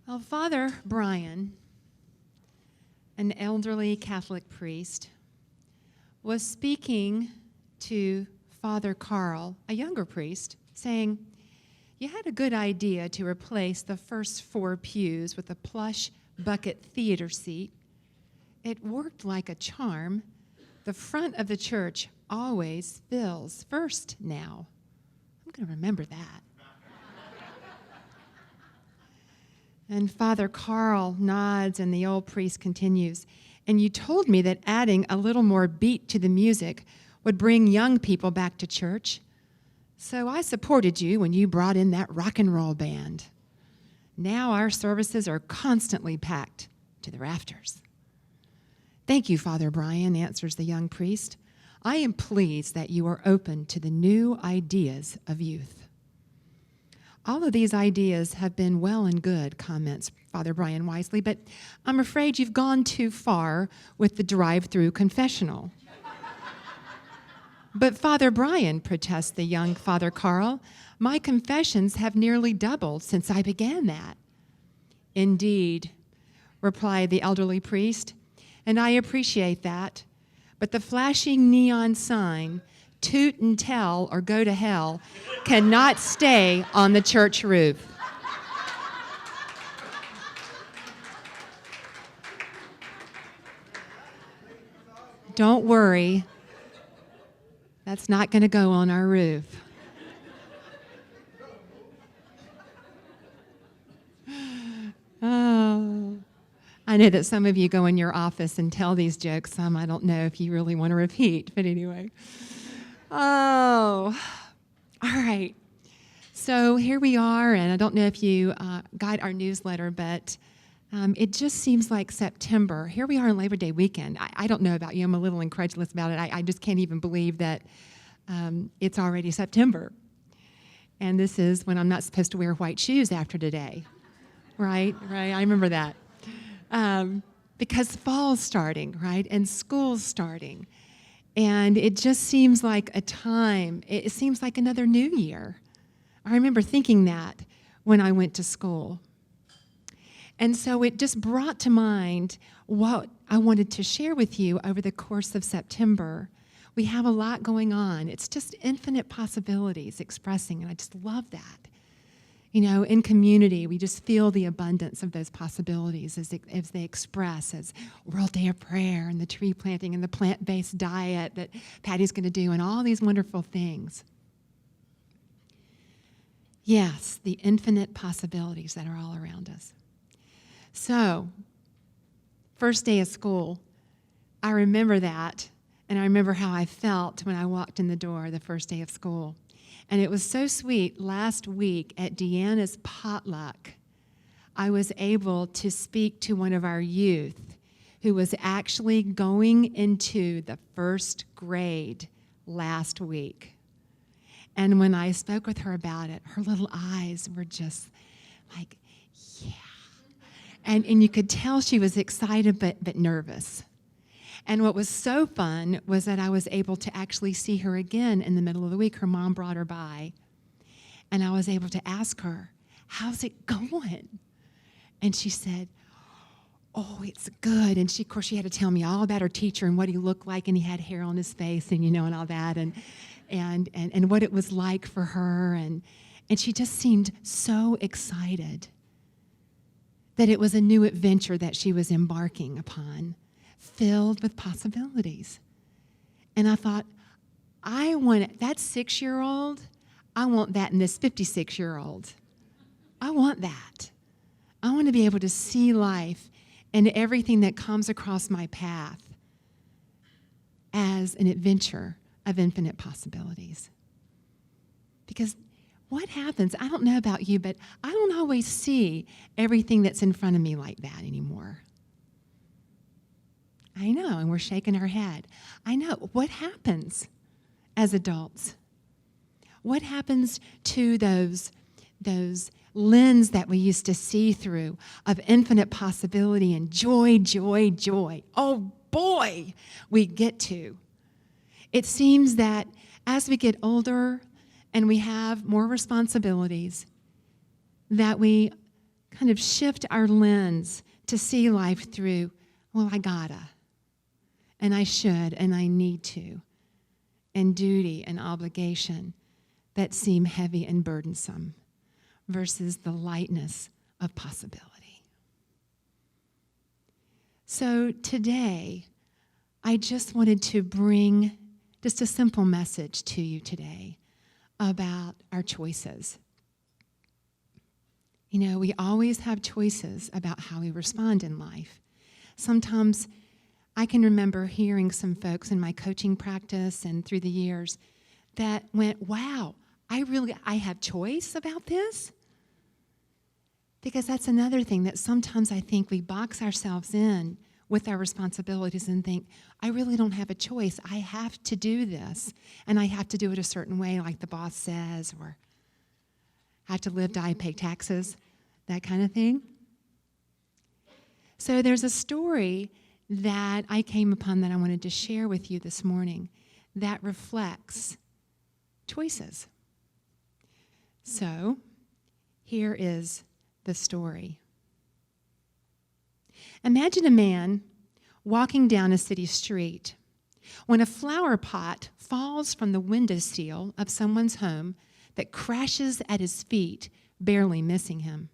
Well, Father Brian, an elderly Catholic priest, was speaking to Father Carl, a younger priest, saying, "You had a good idea to replace the first 4 pews with a plush bucket theater seat. It worked like a charm. The front of the church always fills first now." I'm going to remember that. And Father Carl nods, and the old priest continues, "And you told me that adding a little more beat to the music would bring young people back to church. So I supported you when you brought in that rock and roll band. Now our services are constantly packed to the rafters." "Thank you, Father Brian," answers the young priest. "I am pleased that you are open to the new ideas of youth." "All of these ideas have been well and good," comments Father Brian wisely, "but I'm afraid you've gone too far with the drive-through confessional." "But Father Brian," protests the young Father Carl, "my confessions have nearly doubled since I began that." "Indeed," replied the elderly priest, "and I appreciate that. But the flashing neon sign, 'Toot and tell or go to hell,' cannot stay on the church roof." Don't worry, that's not going to go on our roof. Oh, I know that some of you go in your office and tell these jokes. Some I don't know if you really want to repeat, but anyway. Oh, all right. So here we are, and I don't know if you got our newsletter, but it just seems like September. Here we are on Labor Day weekend. I don't know about you. I'm a little incredulous about it. I just can't even believe that it's already September. And this is when I'm not supposed to wear white shoes after today. Right? I remember that. Because fall's starting, right? And school's starting. And it just seems like a time, it seems like another new year. I remember thinking that when I went to school. And so it just brought to mind what I wanted to share with you over the course of September. We have a lot going on. It's just infinite possibilities expressing, and I just love that. You know, in community, we just feel the abundance of those possibilities as they express as World Day of Prayer and the tree planting and the plant-based diet that Patty's going to do and all these wonderful things. Yes, the infinite possibilities that are all around us. So, first day of school, I remember that, and I remember how I felt when I walked in the door the first day of school. And it was so sweet. Last week at Deanna's potluck, I was able to speak to one of our youth who was actually going into the first grade last week. And when I spoke with her about it, her little eyes were just like, yeah. And you could tell she was excited but nervous. And what was so fun was that I was able to actually see her again in the middle of the week. Her mom brought her by, and I was able to ask her, "How's it going?" And she said, "Oh, it's good." And of course, she had to tell me all about her teacher and what he looked like, and he had hair on his face, and and all that, and what it was like for her, and she just seemed so excited that it was a new adventure that she was embarking upon, filled with possibilities. And I thought, I want that 6-year-old, I want that in this 56-year-old. I want that. I want to be able to see life and everything that comes across my path as an adventure of infinite possibilities. Because what happens, I don't know about you, but I don't always see everything that's in front of me like that anymore. I know, and we're shaking our head. I know. What happens as adults? What happens to those lens that we used to see through of infinite possibility and joy, joy, joy? Oh boy, we get to. It seems that as we get older and we have more responsibilities, that we kind of shift our lens to see life through, well, I gotta, and I should, and I need to, and duty and obligation that seem heavy and burdensome versus the lightness of possibility. So today, I just wanted to bring just a simple message to you today about our choices. You know, we always have choices about how we respond in life. Sometimes I can remember hearing some folks in my coaching practice and through the years that went, wow, I have choice about this? Because that's another thing that sometimes I think we box ourselves in with our responsibilities and think, I really don't have a choice. I have to do this, and I have to do it a certain way, like the boss says, or I have to live, die, pay taxes, that kind of thing. So there's a story that I came upon that I wanted to share with you this morning that reflects choices. So here is the story. Imagine a man walking down a city street when a flower pot falls from the windowsill of someone's home that crashes at his feet, barely missing him.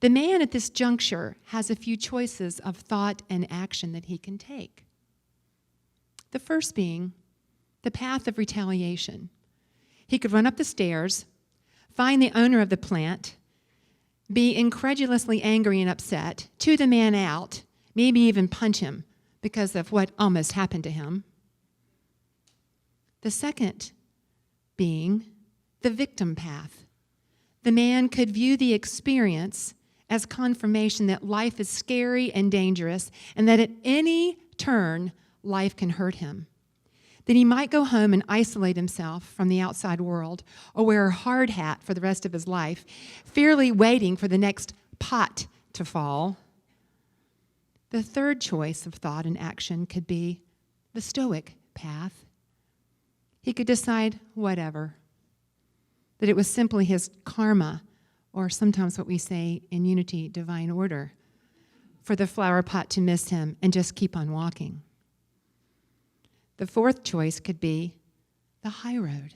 The man at this juncture has a few choices of thought and action that he can take. The first being the path of retaliation. He could run up the stairs, find the owner of the plant, be incredulously angry and upset, chew the man out, maybe even punch him because of what almost happened to him. The second being the victim path. The man could view the experience as confirmation that life is scary and dangerous and that at any turn, life can hurt him. Then he might go home and isolate himself from the outside world or wear a hard hat for the rest of his life, fearfully waiting for the next pot to fall. The third choice of thought and action could be the stoic path. He could decide whatever, that it was simply his karma, or sometimes what we say in Unity, divine order, for the flower pot to miss him and just keep on walking. The fourth choice could be the high road.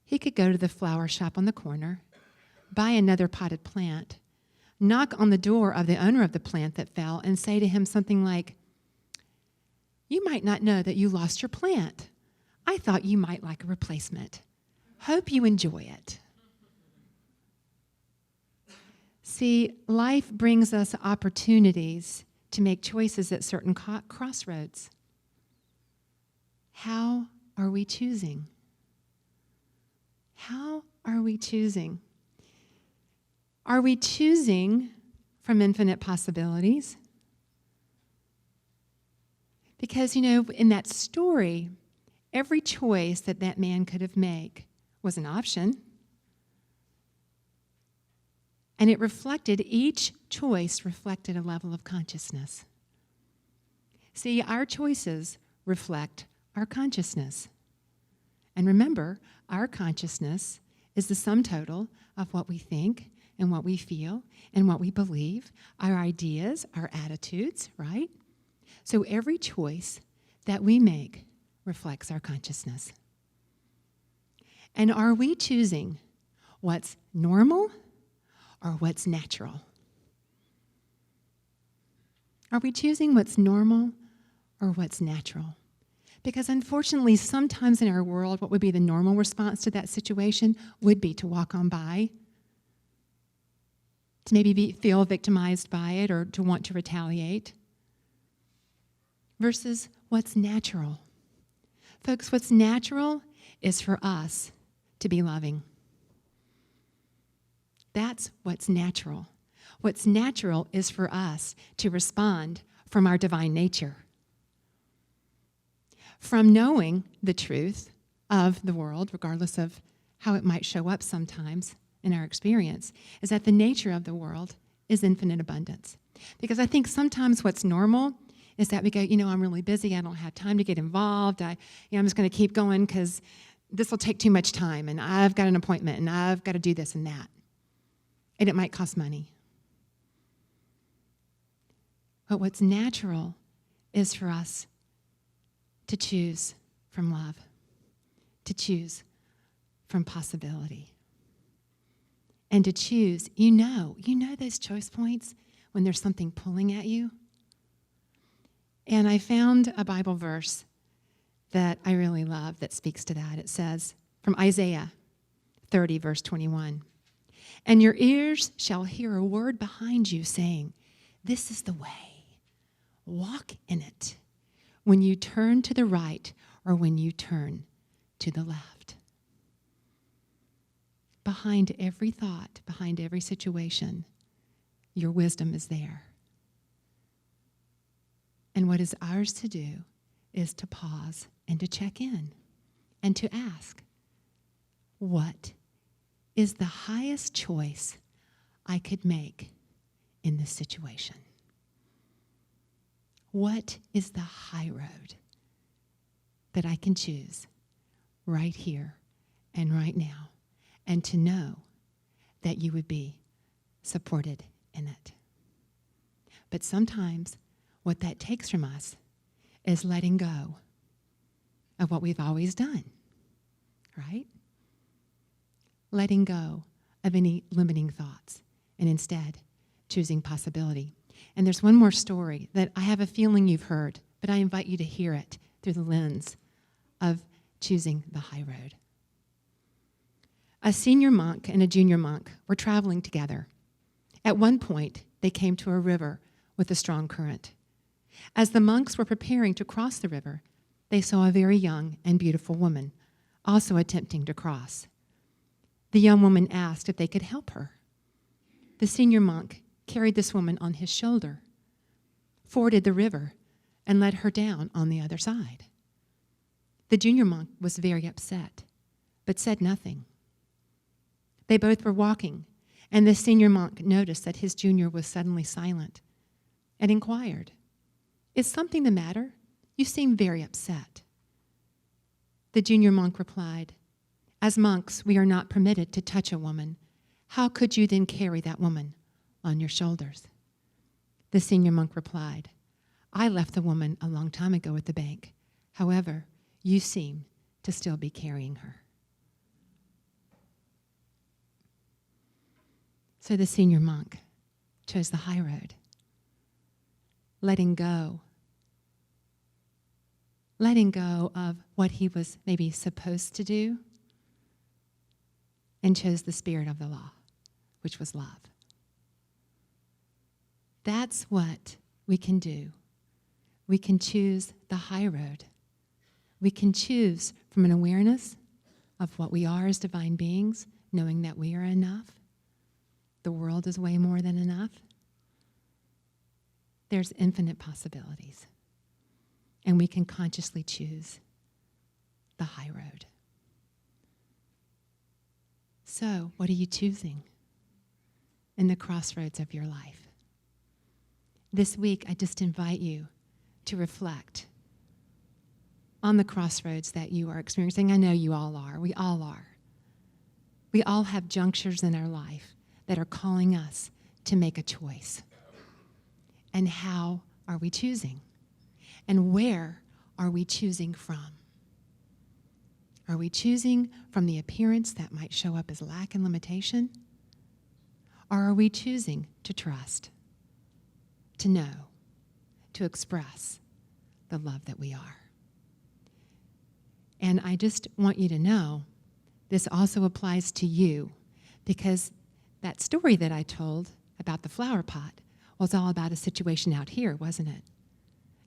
He could go to the flower shop on the corner, buy another potted plant, knock on the door of the owner of the plant that fell, and say to him something like, "You might not know that you lost your plant. I thought you might like a replacement. Hope you enjoy it." See, life brings us opportunities to make choices at certain crossroads. How are we choosing? How are we choosing? Are we choosing from infinite possibilities? Because, you know, in that story, every choice that man could have made was an option. And each choice reflected a level of consciousness. See, our choices reflect our consciousness. And remember, our consciousness is the sum total of what we think and what we feel and what we believe, our ideas, our attitudes, right? So every choice that we make reflects our consciousness. And are we choosing what's normal or what's natural? Are we choosing what's normal or what's natural? Because unfortunately, sometimes in our world, what would be the normal response to that situation would be to walk on by, to maybe feel victimized by it or to want to retaliate, versus what's natural. Folks, what's natural is for us to be loving. That's what's natural. What's natural is for us to respond from our divine nature, from knowing the truth of the world, regardless of how it might show up sometimes in our experience, is that the nature of the world is infinite abundance. Because I think sometimes what's normal is that we go, I'm really busy, I don't have time to get involved, I'm just going to keep going because this will take too much time, and I've got an appointment, and I've got to do this and that. and it might cost money. But what's natural is for us to choose from love, to choose from possibility, and to choose, you know those choice points when there's something pulling at you. And I found a Bible verse that I really love that speaks to that. It says from Isaiah 30, verse 21, "And your ears shall hear a word behind you saying, 'This is the way. Walk in it,' when you turn to the right or when you turn to the left." Behind every thought, behind every situation, your wisdom is there. And what is ours to do is to pause and to check in and to ask, what is the highest choice I could make in this situation? What is the high road that I can choose right here and right now, and to know that you would be supported in it? But sometimes what that takes from us is letting go of what we've always done, right? Letting go of any limiting thoughts and instead choosing possibility. And there's one more story that I have a feeling you've heard, but I invite you to hear it through the lens of choosing the high road. A senior monk and a junior monk were traveling together. At one point, they came to a river with a strong current. As the monks were preparing to cross the river, they saw a very young and beautiful woman also attempting to cross. The young woman asked if they could help her. The senior monk carried this woman on his shoulder, forded the river, and led her down on the other side. The junior monk was very upset, but said nothing. They both were walking, and the senior monk noticed that his junior was suddenly silent and inquired, "Is something the matter? You seem very upset." The junior monk replied, "As monks, we are not permitted to touch a woman. How could you then carry that woman on your shoulders?" The senior monk replied, "I left the woman a long time ago at the bank. However, you seem to still be carrying her." So the senior monk chose the high road, letting go of what he was maybe supposed to do, and chose the spirit of the law, which was love. That's what we can do. We can choose the high road. We can choose from an awareness of what we are as divine beings, knowing that we are enough. The world is way more than enough. There's infinite possibilities. And we can consciously choose the high road. So, what are you choosing in the crossroads of your life? This week, I just invite you to reflect on the crossroads that you are experiencing. I know you all are. We all are. We all have junctures in our life that are calling us to make a choice. And how are we choosing? And where are we choosing from? Are we choosing from the appearance that might show up as lack and limitation? Or are we choosing to trust, to know, to express the love that we are? And I just want you to know this also applies to you, because that story that I told about the flower pot was all about a situation out here, wasn't it?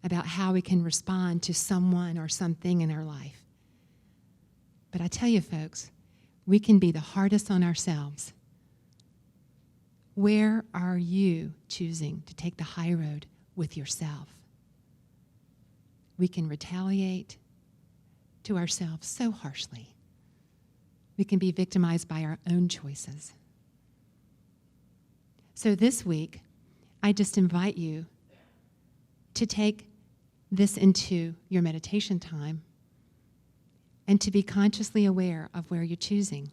About how we can respond to someone or something in our life. But I tell you, folks, we can be the hardest on ourselves. Where are you choosing to take the high road with yourself? We can retaliate to ourselves so harshly. We can be victimized by our own choices. So this week, I just invite you to take this into your meditation time and to be consciously aware of where you're choosing,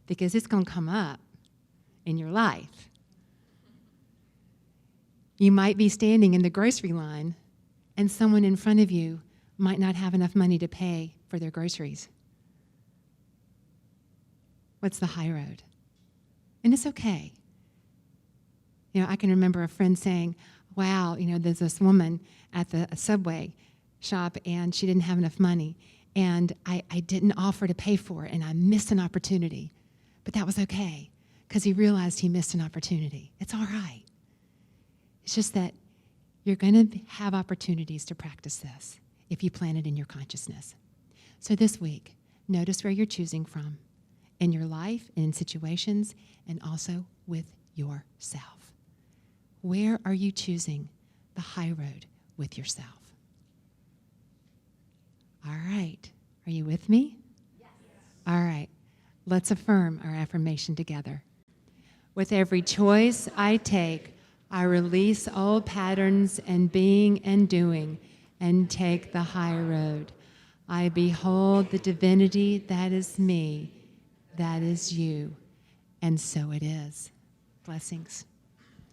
because it's going to come up. in your life. You might be standing in the grocery line, and someone in front of you might not have enough money to pay for their groceries. What's the high road? And it's okay. I can remember a friend saying, wow, there's this woman at the Subway shop, and she didn't have enough money, and I didn't offer to pay for it, and I missed an opportunity. But that was okay, because he realized he missed an opportunity. It's all right. It's just that you're going to have opportunities to practice this if you plant it in your consciousness. So this week, notice where you're choosing from in your life and in situations, and also with yourself. Where are you choosing the high road with yourself? All right. Are you with me? Yes. All right. Let's affirm our affirmation together. With every choice I take, I release old patterns and being and doing and take the high road. I behold the divinity that is me, that is you, and so it is. Blessings.